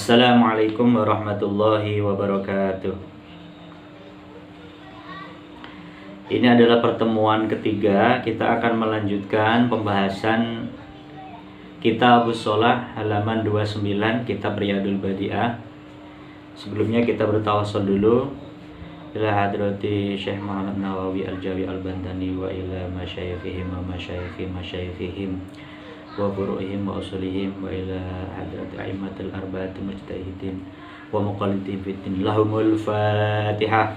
Assalamualaikum warahmatullahi wabarakatuh. Ini adalah pertemuan ketiga. Kita akan melanjutkan pembahasan Kitabus Shalah halaman 29, Kitab Riyadul Badi'ah. Sebelumnya kita bertawassul dulu ila hadrati Syekh Muhammad Nawawi Al-Jawi Al-Bantani wa ila masyayikhihim wa masyayikhihim wa furu'ihim wa usulihim wa ila hadrati a'immatil arba'ati mujtahidin wa muqallidin fiddin lahumul Fatihah.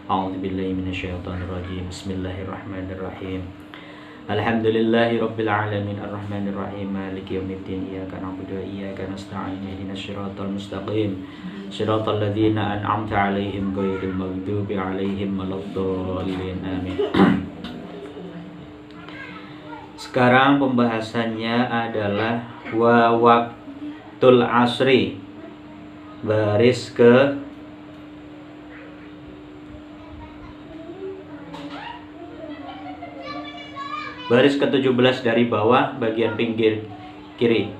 A'udzu billahi minasyaitonir rajim. Bismillahirrahmanirrahim. Alhamdulillahi rabbil alamin arrahmanir rahim maliki yaumiddin iyyaka na'budu wa iyyaka nasta'in ihdinas siratal mustaqim siratal ladzina an'amta 'alaihim ghairil maghdubi 'alaihim waladdallin amin. Sekarang pembahasannya adalah wa waqtul asri, baris ke-17 dari bawah bagian pinggir kiri.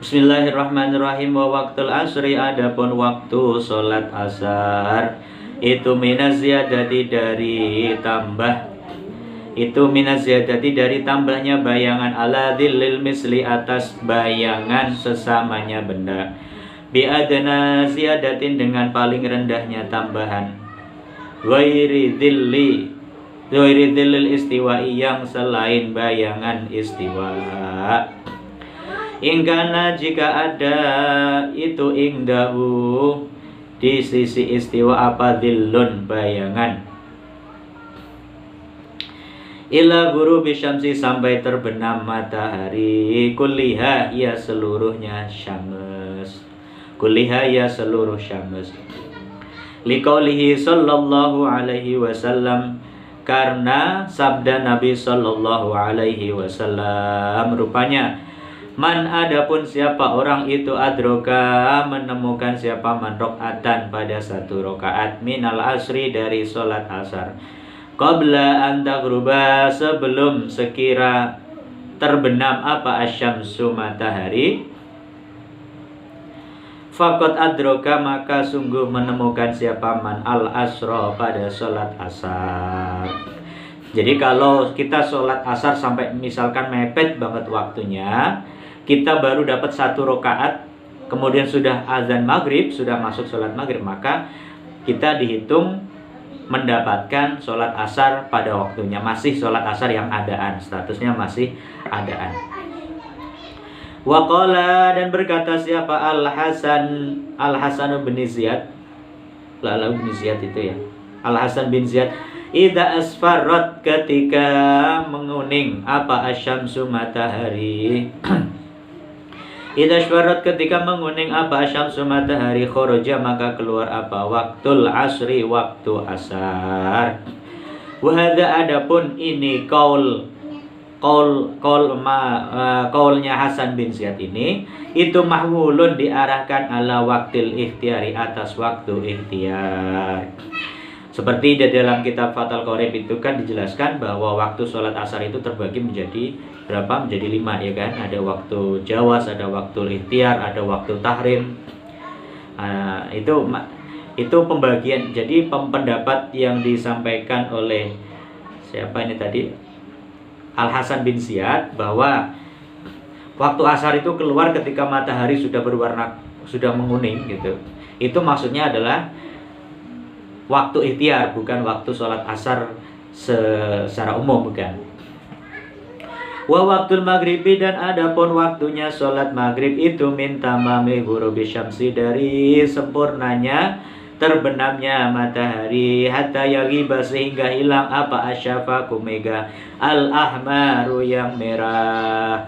Bismillahirrahmanirrahim. Wa waqtul asri, adapun waktu salat asar itu minaz ziyadati dari tambah, itu minaz ziyadati dari tambahnya bayangan ala dzillil misli atas bayangan sesamanya benda, bi adna ziyadatin dengan paling rendahnya tambahan, ghairi dzillil istiwa'i yang selain bayangan istiwa. Ingkana jika ada itu ingdahu di sisi istiwa apa dzillun bayangan, ila ghurubi syamsi sampai terbenam matahari, kulliha ya seluruhnya syams, kulliha ya seluruh syams. Liqaulihi sallallahu alaihi wasallam, karena sabda Nabi sallallahu alaihi wasallam, rupanya man adapun siapa orang itu adroka menemukan siapa man rokatan pada satu rokaat minal asri dari solat asar, qabla an taghruba sebelum sekira terbenam apa asyamsu matahari, faqad adroka maka sungguh menemukan siapa man al asra pada sholat asar. Jadi kalau kita sholat asar sampai misalkan mepet banget waktunya, kita baru dapat satu rokaat, kemudian sudah azan maghrib, sudah masuk sholat maghrib, maka kita dihitung mendapatkan sholat asar pada waktunya, masih sholat asar yang adaan, statusnya masih adaan. Waqala, dan berkata siapa Al-Hasan bin Ziyad, Lala bin Ziyad itu ya, Al-Hasan bin Ziyad, idza asfarrat ketika menguning apa asyamsu matahari idza asfarrat ketika menguning apa asyamsu matahari, kharaja maka keluar apa waktul asri waktu asar. Wa hadza adapun ini kaulnya Hasan bin Ziyad ini itu mahwulun diarahkan ala waktil ikhtiyari atas waktu ikhtiar. Seperti di dalam kitab Fathul Qorib itu kan dijelaskan bahwa waktu sholat asar itu terbagi menjadi berapa? Menjadi 5 ya kan. Ada waktu jawaz, ada waktu ikhtiar, ada waktu tahrim. Itu pembagian. Jadi pendapat yang disampaikan oleh siapa ini tadi? Al-Hasan bin Ziyad, bahwa waktu asar itu keluar ketika matahari sudah berwarna, sudah menguning gitu. Itu maksudnya adalah waktu ikhtiar, bukan waktu sholat asar secara umum, bukan. Wa waktul maghribi, dan adapun waktunya sholat maghrib itu min tamami ghurubi syamsi dari sempurnanya terbenamnya matahari, hatta yaghiba sehingga hilang apa asyafaku mega al-ahmaru yang merah.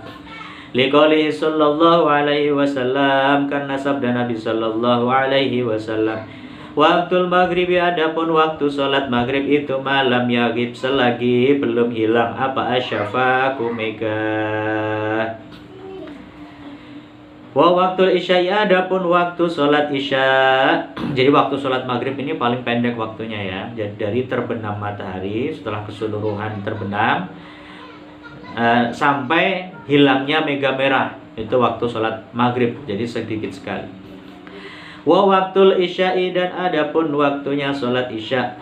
Liqaulihi sallallahu alaihi wasallam, karena sabda Nabi sallallahu alaihi wasallam, waktul maghribi adapun waktu sholat maghrib itu malam yaghib selagi belum hilang apa asyafaku mega. Wa waktul isya, adapun waktu sholat isya. Jadi waktu sholat maghrib ini paling pendek waktunya ya. Jadi dari terbenam matahari, setelah keseluruhan terbenam sampai hilangnya mega merah. itu waktu sholat maghrib, jadi sedikit sekali. Wa waktul isya'i, dan adapun waktunya sholat isya,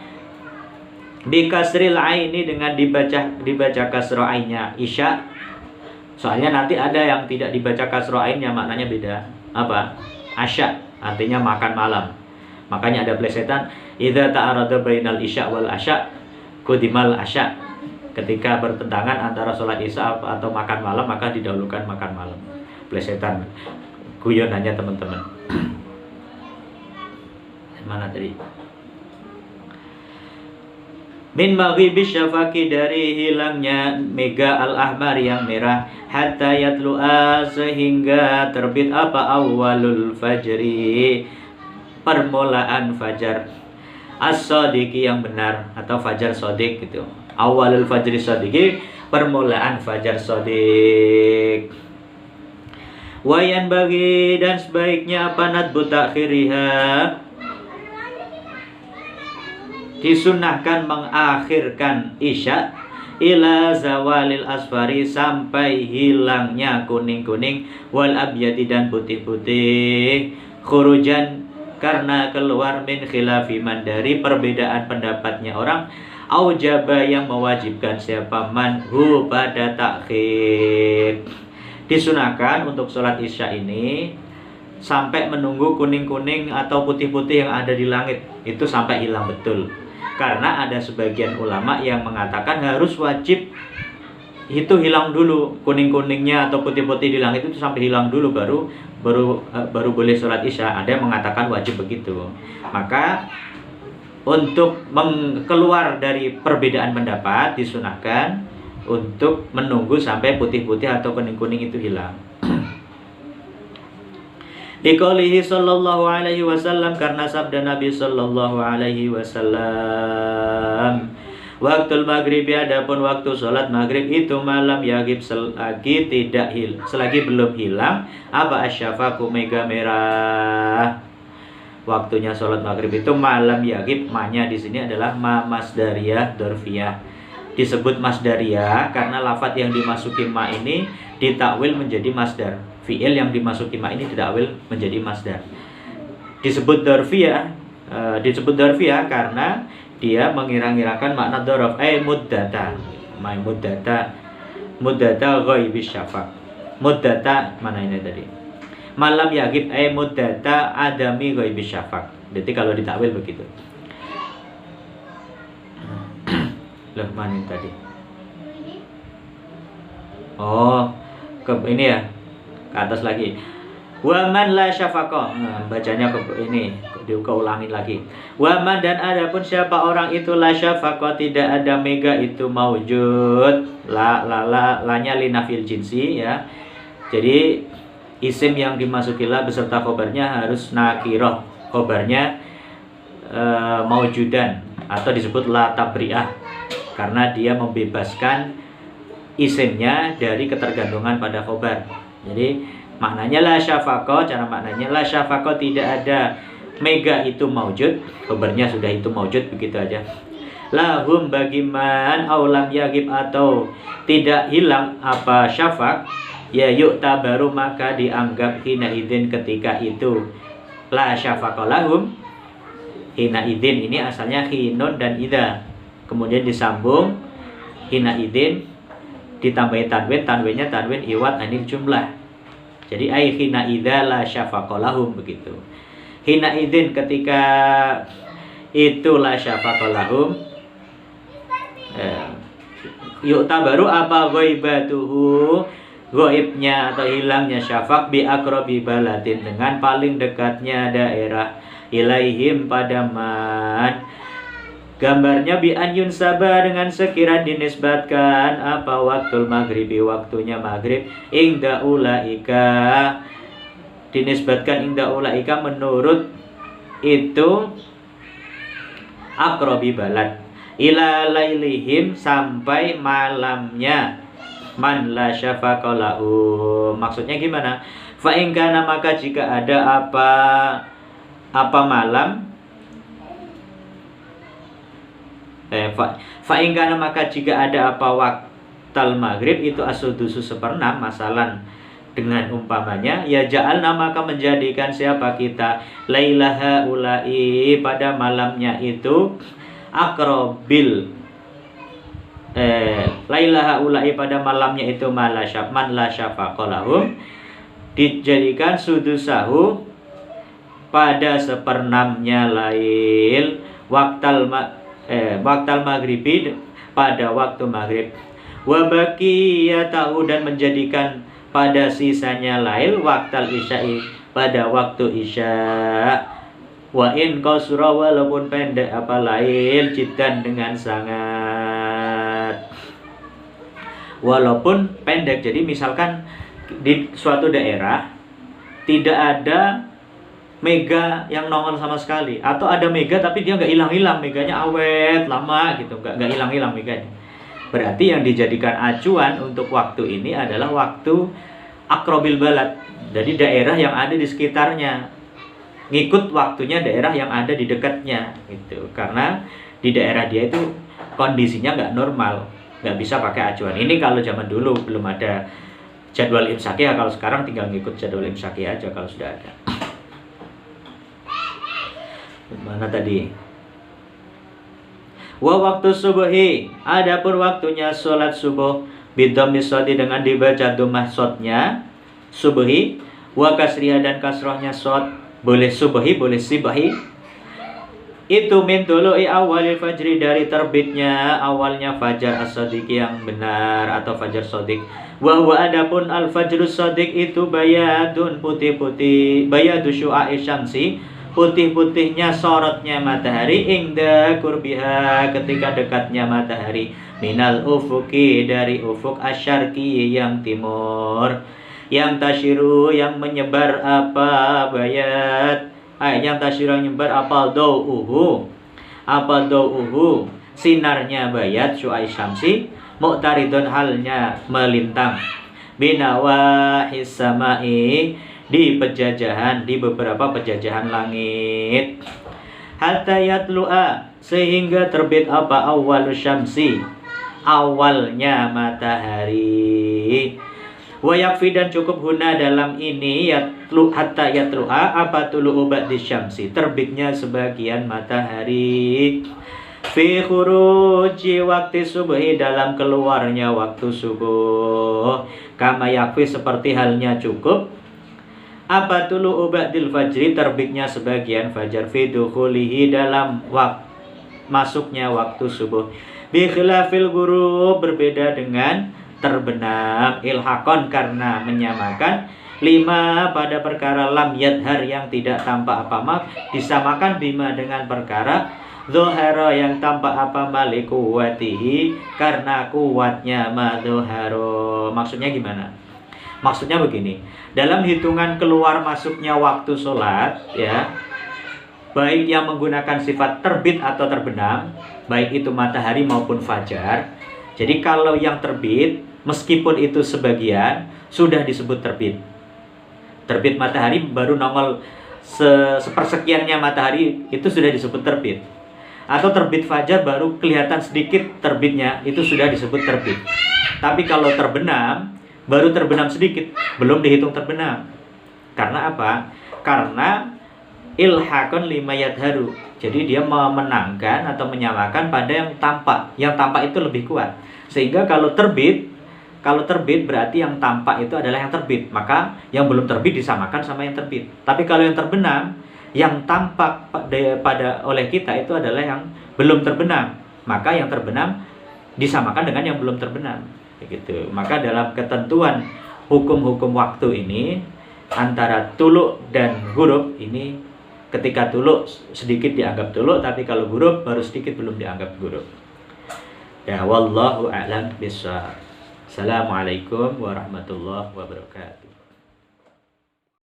bikasril aini, dengan dibaca kasro ainnya isya. Soalnya nanti ada yang tidak dibaca kasro ainnya, maknanya beda. Apa? Asya, artinya makan malam. Makanya ada plesetan, idza ta'arada bainal isya wal asya kudimal asya. Ketika bertentangan antara sholat isya atau makan malam, maka didahulukan makan malam. Plesetan, guyonannya teman-teman. Mana tadi? Min maghibi syafaqi, dari hilangnya mega al-ahmar yang merah, hatta yatlu'a, sehingga terbit apa? Awalul fajri, permulaan fajar, as-sadiqi, yang benar, atau fajar shadiq gitu. Awalul fajri shadiqi, permulaan fajar shadiq. Wayan bagi, dan sebaiknya apa? Nadbu takhiriha, disunahkan mengakhirkan isya, ila zawalil asfari, sampai hilangnya kuning-kuning, wal abyadi, dan putih-putih, khurujan, karena keluar, min khilafi man, dari perbedaan pendapatnya orang, aujaba, yang mewajibkan siapa, man hu, pada takhir. Disunahkan untuk sholat isya ini sampai menunggu kuning-kuning atau putih-putih yang ada di langit itu sampai hilang betul. Karena ada sebagian ulama yang mengatakan harus wajib itu hilang dulu, kuning-kuningnya atau putih-putih di langit itu sampai hilang dulu baru boleh sholat isya. Ada yang mengatakan wajib begitu. Maka untuk keluar dari perbedaan pendapat, disunahkan untuk menunggu sampai putih-putih atau kuning-kuning itu hilang. Liqaulihi sallallahu alaihi wasallam, karena sabda Nabi sallallahu alaihi wasallam, waktul maghrib, adapun waktu sholat maghrib itu malam yagib, selagi belum hilang apa? Asyafaqu, mega merah. Waktunya sholat maghrib itu malam yagib, ma-nya di sini adalah ma masdariyah dorfiyah. Disebut masdariyah karena lafadz yang dimasuki ma ini ditakwil menjadi masdar. Fi'il yang dimasuki ma ini ditakwil menjadi masdar. Disebut dorfiyah, karena dia mengira-ngirakan makna dhorof, muddata. Muddata ghaibis syafaq. Muddata mana ini tadi? Malam yagib muddata adami ghaibis syafaq. Jadi kalau ditakwil begitu. Loh, mana tadi? Oh, ke ini ya, ke atas lagi. Waman la syafaqah. Bacanya ke ini, diulangin lagi. Waman, dan adapun siapa orang itu la syafaqah, tidak ada mega itu maujud. La-nya linafil jinsi ya. Jadi isim yang dimasuki la beserta khobarnya harus nakiroh. Khobarnya maujudan atau disebut la tabri'ah, karena dia membebaskan isimnya dari ketergantungan pada khobar. Jadi maknanya la syafaqah, cara maknanya la syafaqah, tidak ada mega itu maujud, khobarnya sudah itu maujud, begitu aja. Lahum, bagiman aulam yagib, atau tidak hilang apa syafaq, ya yu'tabaru, maka dianggap hina idin ketika itu. La syafaqah lahum, hina idin ini asalnya hinun dan idza, kemudian disambung hina idin, ditambahin tanwinnya tanwin iwat anil jumlah. Jadi ai hina idza la syafaqah lahum, begitu. Hina idin ketika itu la syafaqah lahum, yu'tabaru apa ghaibatuhu, ghaibnya atau hilangnya syafaq, bi aqrabi baladin, dengan paling dekatnya daerah, ilaihim pada man. Gambarnya bi an yunsaba, dengan sekiranya dinisbatkan apa? Waktul maghribi, waktunya maghrib, ingda ulaika, dinisbatkan ingda ulaika menurut itu aqrabi balad, ila lailihim, sampai malamnya man la syafaqah lahu. Maksudnya gimana? Fa in kana, maka jika ada apa malam, fa in kana, maka jika ada apa waktal maghrib itu as-sudusu 1/6, masalan dengan umpamanya, ya ja'alna maka menjadikan siapa kita lailaha ulai pada malamnya itu akrobil lailaha ulai pada malamnya itu man la syafaqalahum, dijadikan sudusahu pada seperenamnya lail waktal maghribi pada waktu maghrib, wa baqiyatahu dan menjadikan pada sisanya lail waktal isya'i pada waktu isya, wa in qasura walaupun pendek apa lail jiddan dengan sangat, walaupun pendek. Jadi misalkan di suatu daerah tidak ada mega yang nongol sama sekali, atau ada mega tapi dia nggak hilang-hilang, meganya awet lama gitu, nggak hilang-hilang meganya. Berarti yang dijadikan acuan untuk waktu ini adalah waktu akrobil balad, jadi daerah yang ada di sekitarnya, ngikut waktunya daerah yang ada di dekatnya gitu. Karena di daerah dia itu kondisinya nggak normal, nggak bisa pakai acuan ini. Kalau zaman dulu belum ada jadwal imsaki ya, kalau sekarang tinggal ngikut jadwal imsaki aja kalau sudah ada. Mana tadi? Wa waktu subuhi, adapun waktunya sholat subuh bidhammi shodi dengan dibaca dhammah shadnya subuhi, wa kasriha dan kasrohnya shod, boleh subuhi boleh sibahi, itu min tulu'i awalil fajri dari terbitnya awalnya fajar as-shadiq yang benar atau fajar shadiq. Wa huwa adapun al-fajrus shadiq itu bayadun putih-putih, bayadu syu'a'i syamsi, putih-putihnya sorotnya matahari, ingda kurbiha ketika dekatnya matahari, minal ufuki dari ufuk asyarki yang timur, yang tasyiru yang menyebar apa bayat, yang tasyiru yang menyebar apa dau'uhu sinarnya bayat syu'ai syamsi, mu'taridun halnya melintang, binawahis samai di pejajahan, di beberapa pejajahan langit, hatta yatlu'a sehingga terbit apa awalus syamsi awalnya matahari, wa yakfi dan cukup huna dalam ini yatlu hatta yatlu'a apa tulu'u ba'di syamsi terbitnya sebagian matahari, fi khuruji waktu subuhi dalam keluarnya waktu subuh, kama yakfi seperti halnya cukup apa tulu'u ba'dil fajri terbitnya sebagian fajar, fi dukhulihi dalam masuknya waktu subuh, bi khilafil ghurub berbeda dengan terbenam, ilhaqon karena menyamakan, lima pada perkara lam yadhar yang tidak tampak apa disamakan, bima dengan perkara zuhara yang tampak apa malikuwatihi karena kuatnya madzuharo. Maksudnya gimana? Maksudnya begini, dalam hitungan keluar masuknya waktu sholat ya, baik yang menggunakan sifat terbit atau terbenam, baik itu matahari maupun fajar. Jadi kalau yang terbit meskipun itu sebagian sudah disebut terbit. Terbit matahari baru nongol sepersekiannya matahari itu sudah disebut terbit. Atau terbit fajar baru kelihatan sedikit terbitnya itu sudah disebut terbit. Tapi kalau terbenam baru terbenam sedikit, belum dihitung terbenam. Karena apa? Karena ilhaqon lima yadharu. Jadi dia memenangkan atau menyamakan pada yang tampak. Yang tampak itu lebih kuat. Sehingga kalau terbit berarti yang tampak itu adalah yang terbit. Maka yang belum terbit disamakan sama yang terbit. Tapi kalau yang terbenam, yang tampak pada oleh kita itu adalah yang belum terbenam. Maka yang terbenam disamakan dengan yang belum terbenam. Begitu. Maka dalam ketentuan hukum-hukum waktu ini antara tuluk dan huruf ini, ketika tuluk sedikit dianggap tuluk, tapi kalau huruf baru sedikit belum dianggap huruf. Ya wallahu a'lam bishawab. Assalamualaikum warahmatullahi wabarakatuh.